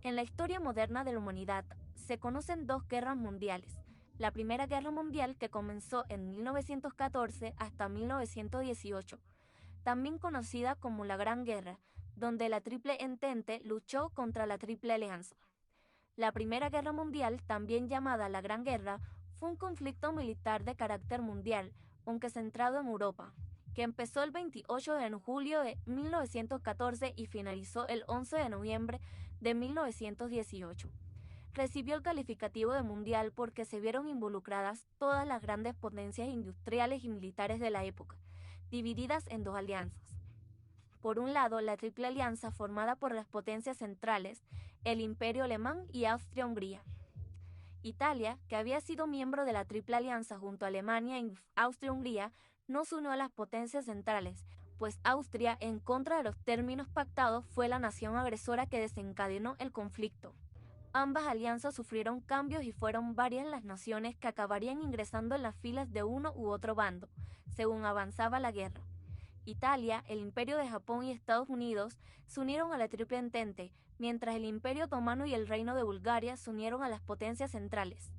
En la historia moderna de la humanidad se conocen dos guerras mundiales. La Primera Guerra Mundial, que comenzó en 1914 hasta 1918, también conocida como la Gran Guerra, donde la Triple Entente luchó contra la Triple Alianza. La Primera Guerra Mundial, también llamada la Gran Guerra, fue un conflicto militar de carácter mundial, aunque centrado en Europa, que empezó el 28 de julio de 1914 y finalizó el 11 de noviembre de 1918. Recibió el calificativo de mundial porque se vieron involucradas todas las grandes potencias industriales y militares de la época, divididas en dos alianzas. Por un lado, la Triple Alianza formada por las potencias centrales, el Imperio Alemán y Austria-Hungría. Italia, que había sido miembro de la Triple Alianza junto a Alemania y Austria-Hungría, no se unió a las potencias centrales, pues Austria, en contra de los términos pactados, fue la nación agresora que desencadenó el conflicto. Ambas alianzas sufrieron cambios y fueron varias las naciones que acabarían ingresando en las filas de uno u otro bando, según avanzaba la guerra. Italia, el Imperio de Japón y Estados Unidos se unieron a la Triple Entente, mientras el Imperio Otomano y el Reino de Bulgaria se unieron a las potencias centrales.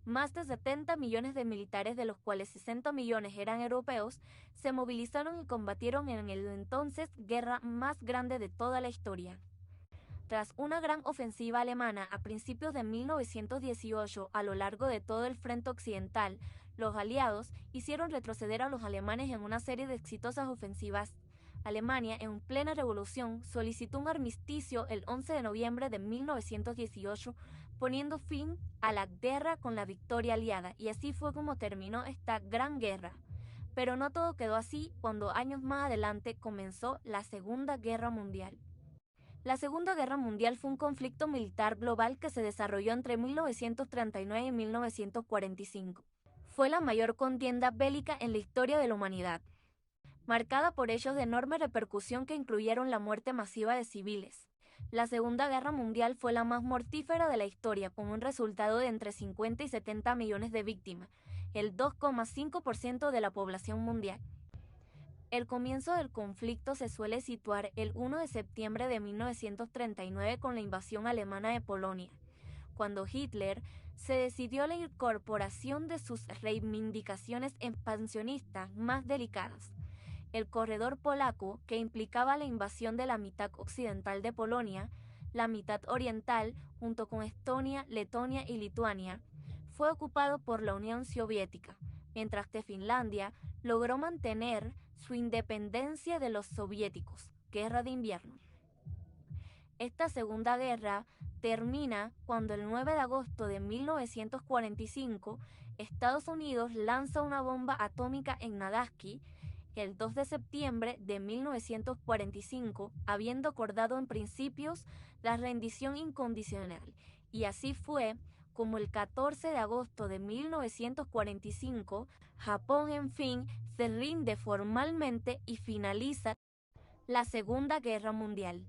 Más de 70 millones de militares, de los cuales 60 millones eran europeos, se movilizaron y combatieron en el entonces guerra más grande de toda la historia. Tras una gran ofensiva alemana a principios de 1918 a lo largo de todo el frente occidental, los aliados hicieron retroceder a los alemanes en una serie de exitosas ofensivas. Alemania, en plena revolución, solicitó un armisticio el 11 de noviembre de 1918, poniendo fin a la guerra con la victoria aliada, y así fue como terminó esta gran guerra. Pero no todo quedó así cuando años más adelante comenzó la Segunda Guerra Mundial. La Segunda Guerra Mundial fue un conflicto militar global que se desarrolló entre 1939 y 1945. Fue la mayor contienda bélica en la historia de la humanidad, marcada por hechos de enorme repercusión que incluyeron la muerte masiva de civiles. La Segunda Guerra Mundial fue la más mortífera de la historia, con un resultado de entre 50 y 70 millones de víctimas, el 2,5% de la población mundial. El comienzo del conflicto se suele situar el 1 de septiembre de 1939 con la invasión alemana de Polonia, cuando Hitler se decidió a la incorporación de sus reivindicaciones expansionistas más delicadas. El corredor polaco, que implicaba la invasión de la mitad occidental de Polonia, la mitad oriental, junto con Estonia, Letonia y Lituania, fue ocupado por la Unión Soviética, mientras que Finlandia logró mantener su independencia de los soviéticos. Guerra de invierno. Esta Segunda Guerra termina cuando el 9 de agosto de 1945 Estados Unidos lanza una bomba atómica en Nagasaki. El 2 de septiembre de 1945, habiendo acordado en principios la rendición incondicional, y así fue como el 14 de agosto de 1945, Japón en fin se rinde formalmente y finaliza la Segunda Guerra Mundial.